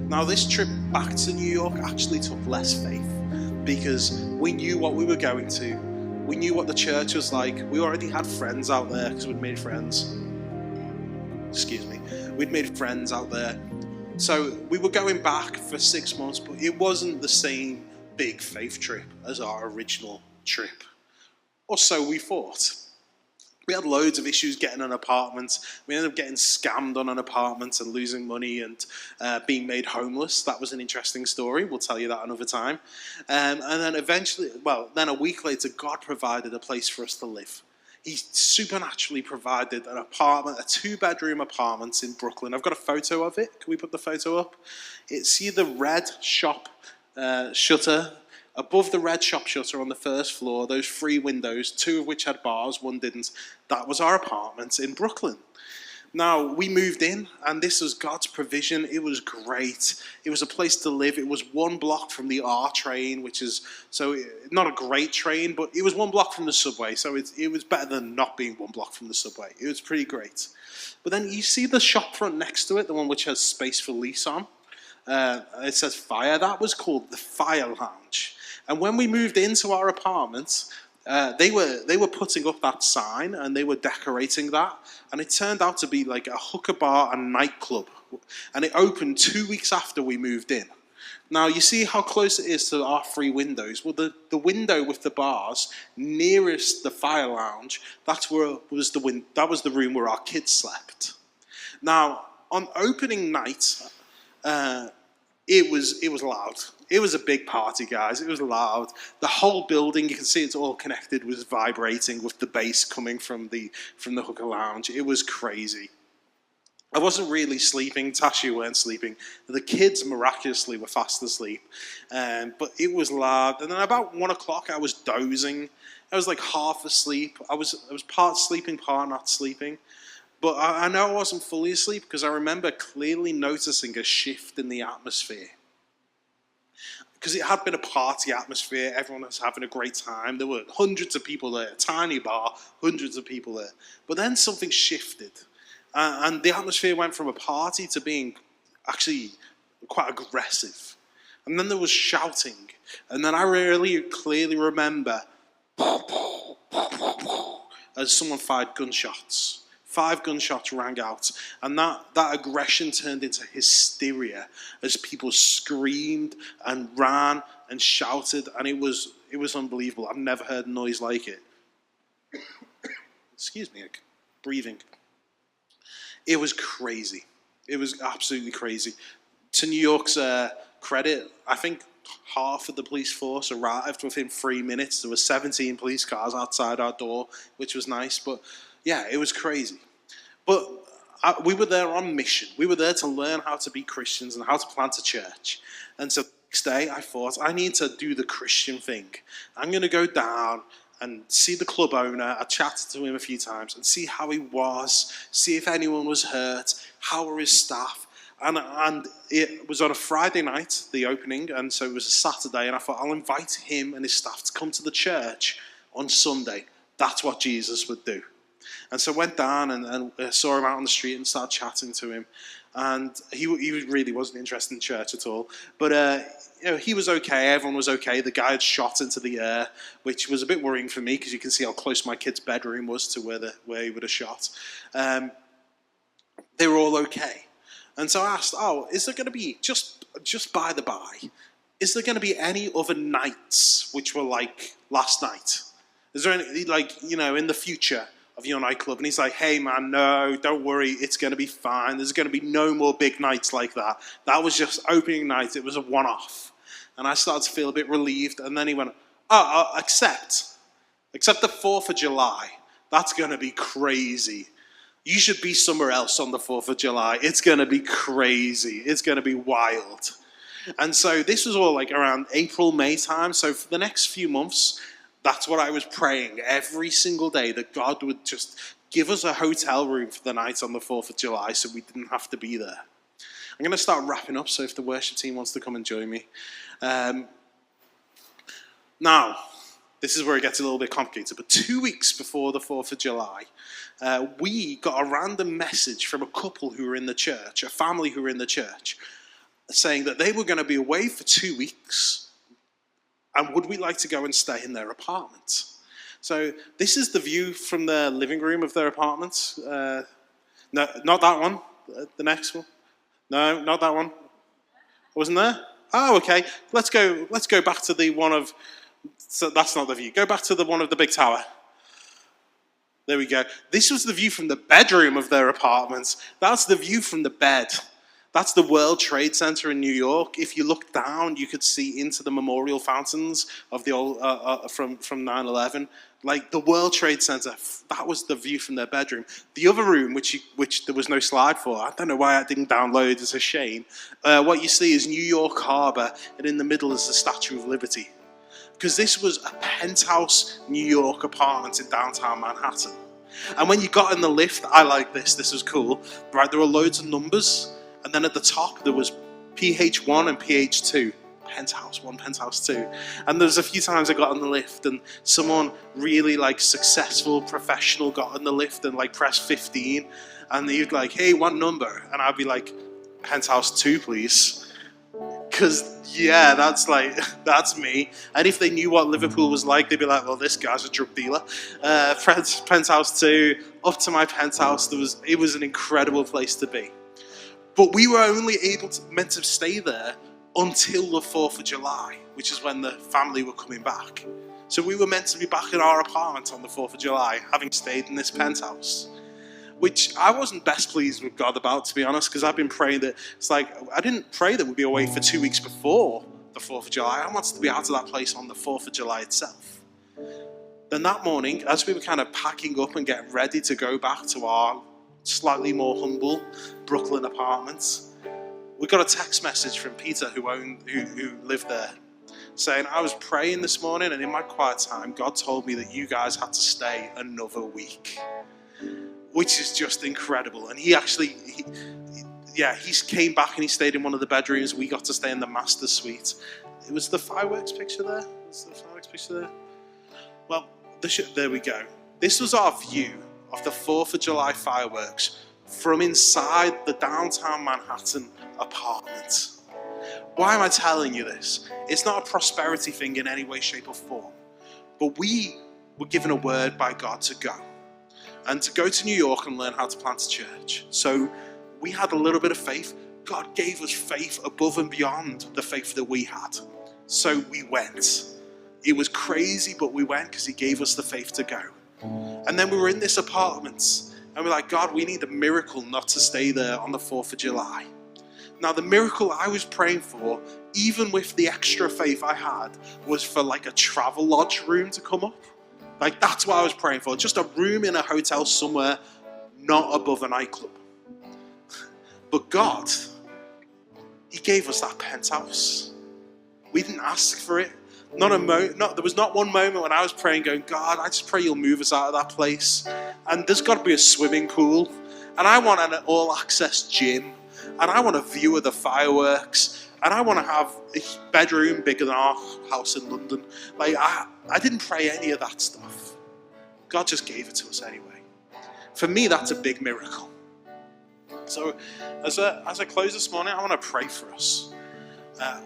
Now, this trip back to New York actually took less faith because we knew what we were going to. We knew what the church was like. We already had friends out there because we'd made friends. We'd made friends out there. So we were going back for 6 months, but it wasn't the same big faith trip as our original trip. Or so we thought. We had loads of issues getting an apartment. We ended up getting scammed on an apartment and losing money and being made homeless. That was an interesting story. We'll tell you that another time. And then eventually, then a week later, God provided a place for us to live. He supernaturally provided an apartment, a 2-bedroom apartment in Brooklyn. I've got a photo of it. Can we put the photo up? See the red shop shutter. Above the red shop shutter on the first floor, those 3 windows, 2 of which had bars, 1 didn't. That was our apartment in Brooklyn. Now, we moved in, and this was God's provision. It was great. It was a place to live. It was 1 block from the R train, which is, not a great train, but it was 1 block from the subway, so it was better than not being 1 block from the subway. It was pretty great. But then you see the shop front next to it, the one which has space for lease on. It says fire. That was called the Fire Lounge. And when we moved into our apartment, they were putting up that sign and they were decorating that. And it turned out to be like a hooker bar and nightclub. And it opened 2 weeks after we moved in. Now, you see how close it is to our 3 windows. Well, the window with the bars nearest the Fire Lounge, that was the room where our kids slept. Now, on opening night, it was loud. It was a big party, guys. It was loud. The whole building, you can see it's all connected, was vibrating with the bass coming from the hooker lounge. It was crazy. I wasn't really sleeping. Tashi weren't sleeping. The kids miraculously were fast asleep. But it was loud. And then about 1 o'clock, I was dozing. I was like half asleep. I was part sleeping, part not sleeping. But I know I wasn't fully asleep because I remember clearly noticing a shift in the atmosphere. Because it had been a party atmosphere, everyone was having a great time. There were hundreds of people there, a tiny bar, hundreds of people there. But then something shifted. And the atmosphere went from a party to being actually quite aggressive. And then there was shouting. And then I really clearly remember as someone fired gunshots. 5 gunshots rang out, and that aggression turned into hysteria as people screamed and ran and shouted, and it was unbelievable. I've never heard a noise like it. Excuse me, breathing. It was crazy. It was absolutely crazy. To New York's credit, I think half of the police force arrived within 3 minutes. There were 17 police cars outside our door, which was nice, but yeah, it was crazy. But we were there on mission. We were there to learn how to be Christians and how to plant a church. And so the next day I thought, I need to do the Christian thing. I'm going to go down and see the club owner. I chatted to him a few times and see how he was, see if anyone was hurt, how were his staff. And it was on a Friday night, the opening, and so it was a Saturday, and I thought, I'll invite him and his staff to come to the church on Sunday. That's what Jesus would do. And so I went down and saw him out on the street and started chatting to him. And he really wasn't interested in church at all. But he was okay. Everyone was okay. The guy had shot into the air, which was a bit worrying for me because you can see how close my kid's bedroom was to where he would have shot. They were all okay. And so I asked, is there going to be, just by the by, is there going to be any other nights which were like last night? Is there any, in the future of your nightclub? And he's like, hey man, no, don't worry, it's going to be fine. There's going to be no more big nights like that. That was just opening night. It was a one-off. And I started to feel a bit relieved. And then he went, except the 4th of July. That's going to be crazy. You should be somewhere else on the 4th of July. It's going to be crazy. It's going to be wild. And so this was all like around April, May time. So for the next few months, that's what I was praying every single day, that God would just give us a hotel room for the night on the 4th of July so we didn't have to be there. I'm going to start wrapping up, so if the worship team wants to come and join me. Now, this is where it gets a little bit complicated, but 2 weeks before the 4th of July, we got a random message from a couple who were in the church, a family who were in the church. saying that they were going to be away for 2 weeks, and would we like to go and stay in their apartment? So this is the view from the living room of their apartment. No, not that one. The next one. No, not that one. Wasn't there? Oh, okay. Let's go back to the one of. So that's not the view. Go back to the one of the big tower. There we go. This was the view from the bedroom of their apartment. That's the view from the bed. That's the World Trade Center in New York. If you look down, you could see into the memorial fountains of the old from 9/11. Like the World Trade Center, that was the view from their bedroom. The other room, which there was no slide for, I don't know why I didn't download. It's a shame. What you see is New York Harbor, and in the middle is the Statue of Liberty. Because this was a penthouse New York apartment in downtown Manhattan. And when you got in the lift, I like this. This was cool. Right, there were loads of numbers. And then at the top, there was PH1 and PH2. Penthouse 1, Penthouse 2. And there was a few times I got on the lift and someone really like successful, professional got on the lift and like pressed 15. And you'd like, hey, what number? And I'd be like, Penthouse 2, please. Because, yeah, that's me. And if they knew what Liverpool was like, they'd be like, well, this guy's a drug dealer. Penthouse 2, up to my penthouse. It was an incredible place to be. But we were only meant to stay there until the 4th of July, which is when the family were coming back. So we were meant to be back in our apartment on the 4th of July, having stayed in this penthouse. Which I wasn't best pleased with God about, to be honest, because I've been praying that, it's like, I didn't pray that we'd be away for 2 weeks before the 4th of July. I wanted to be out of that place on the 4th of July itself. Then that morning, as we were kind of packing up and getting ready to go back to our slightly more humble Brooklyn apartments, we got a text message from Peter, who lived there, saying, I was praying this morning, and in my quiet time, God told me that you guys had to stay another week. Which is just incredible. And he came back and he stayed in one of the bedrooms. We got to stay in the master suite. It was the fireworks picture there. Well, there we go. This was our view of the 4th of July fireworks from inside the downtown Manhattan apartment. Why am I telling you this? It's not a prosperity thing in any way, shape, or form. But we were given a word by God to go. And to go to New York and learn how to plant a church. So we had a little bit of faith. God gave us faith above and beyond the faith that we had. So we went. It was crazy, but we went because he gave us the faith to go. And then we were in this apartment. And we're like, God, we need a miracle not to stay there on the 4th of July. Now, the miracle I was praying for, even with the extra faith I had, was for like a travel lodge room to come up. Like, that's what I was praying for. Just a room in a hotel somewhere, not above a nightclub. But God, he gave us that penthouse. We didn't ask for it. There was not one moment when I was praying going, God, I just pray you'll move us out of that place. And there's got to be a swimming pool. And I want an all-access gym. And I want a view of the fireworks. And I want to have a bedroom bigger than our house in London. Like, I didn't pray any of that stuff. God just gave it to us anyway. For me, that's a big miracle. So, as I close this morning, I want to pray for us.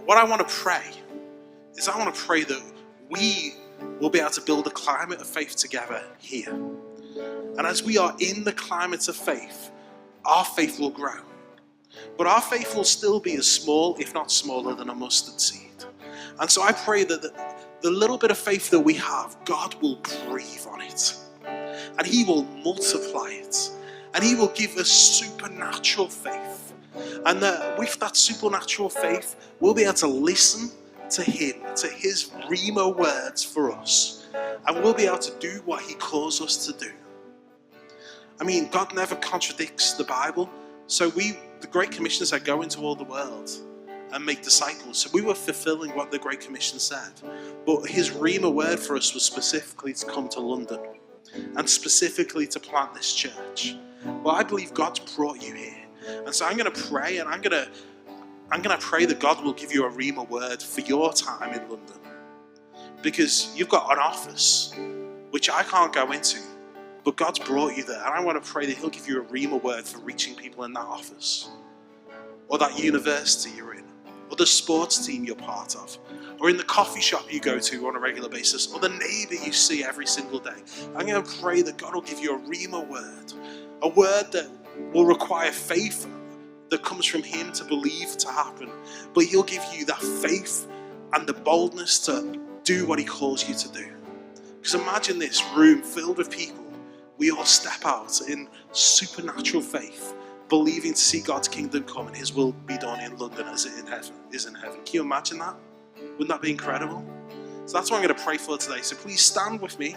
What I want to pray is I want to pray that we will be able to build a climate of faith together here. And as we are in the climate of faith, our faith will grow. But our faith will still be as small, if not smaller, than a mustard seed. And so I pray that the little bit of faith that we have, God will breathe on it. And he will multiply it. And he will give us supernatural faith. And that with that supernatural faith, we'll be able to listen to him, to his Rhema words for us. And we'll be able to do what he calls us to do. I mean, God never contradicts the Bible. So the Great Commission said, go into all the world and make disciples. So we were fulfilling what the Great Commission said. But his Rhema word for us was specifically to come to London and specifically to plant this church. Well, I believe God's brought you here. And so I'm going to pray, and I'm going to pray that God will give you a Rhema word for your time in London. Because you've got an office, which I can't go into. But God's brought you there, and I want to pray that he'll give you a Rhema word for reaching people in that office. or that university you're in, or the sports team you're part of, or in the coffee shop you go to on a regular basis, or the neighbour you see every single day. I'm going to pray that God will give you a Rhema word, a word that will require faith that comes from Him to believe to happen, but He'll give you that faith and the boldness to do what He calls you to do. Because imagine this room filled with people, we all step out in supernatural faith, believing to see God's kingdom come and His will be done in London as it is in heaven. Can you imagine that? Wouldn't that be incredible? So that's what I'm going to pray for today. So please stand with me.